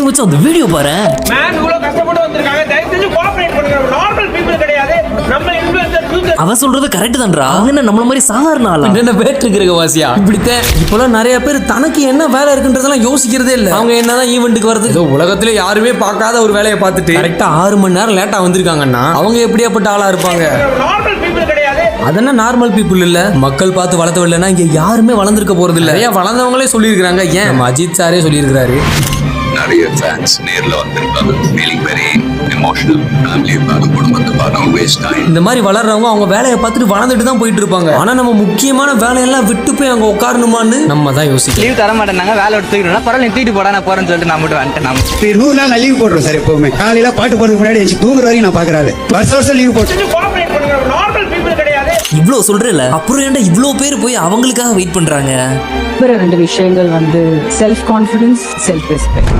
மச்சான் அந்த வீடியோ பாரு. மேன் இவ்வளவு கஷ்டப்பட்டு வந்திருக்காங்க. தயவு செஞ்சு கோஆபரேட் பண்ணுங்க. நார்மல் பீப்பிள் கிடையாது. நம்ம இன்ஃப்ளூயன்சர் அவன் சொல்றது கரெக்ட் தான்டா. அவங்க என்ன நம்மள மாதிரி சாதாரண ஆளா? என்ன பேட் இருக்கிற வாசியா இப்படித்தான் இப்பெல்லாம் நிறைய பேர் தனக்கு என்ன வேலை இருக்குன்றதெல்லாம் யோசிக்கிறதே இல்ல. அவங்க என்னதான் ஈவெண்ட்டுக்கு வரது, ஏதோ உலகத்துல யாருமே பார்க்காத ஒரு வேலையை பார்த்துட்டு கரெக்டா 6 மணி நேரம் லேட்டா வந்திருக்காங்கன்னா அவங்க எப்படியாப்பட்ட ஆளா இருப்பாங்க? நார்மல் பீப்பிள் கிடையாது. அதெல்லாம் நார்மல் பீப்புள் இல்ல. மக்கள் பார்த்து வளர்த்தவில்லைன்னா இங்க யாருமே வளர்ந்துருக்க போறது இல்ல. ஏன் வளர்ந்தவங்களே சொல்லியிருக்காங்க. ஏன் நம்ம அஜித் சாரே சொல்லியிருக்கிறாரு. நிறைய ஃபேன்ஸ் நேர்ல வந்திருக்காங்க. Feeling very emotional. ஃபேமிலி பார்த்து குடும்பத்தை பார்த்து வேஸ்ட் டைம். இந்த மாதிரி வளர்றவங்க அவங்க வேலையை பார்த்துட்டு வளர்ந்துட்டு தான் போயிட்டு இருப்பாங்க. ஆனா நம்ம முக்கியமான வேலையெல்லாம் விட்டு போய் அங்க உட்காரணுமான்னு நம்ம தான் யோசிக்கணும். லீவ் தர மாட்டேன்னாங்க. வேலை எடுத்துக்கணும்னா பரவாயில்ல தூக்கிட்டு போடா நான் போறேன்னு சொல்லிட்டு நான் மட்டும் வந்துட்டேன். நம்ம 100 நாள் நான் லீவ் போடுறேன் சார். எப்பவுமே காலையில பாட்டு போறதுக்கு முன்னாடி தூங்குற வரைக்கும் நான் பாக்குறாரு. வருஷம் லீவ் போட்டு கோஆபரேட் பண்ணுங்க. நார்மல் பீப்பிள் கிடையாது. இவ்ளோ சொல்றேல, அப்புறம் ஏன்டா இவ்ளோ பேர் போய் அவங்களுக்காக வெயிட் பண்றாங்க? ரெண்டு விஷயங்கள் வந்து செல்ஃப் கான்ஃபிடன்ஸ், செல்ஃப் ரெஸ்பெக்ட்.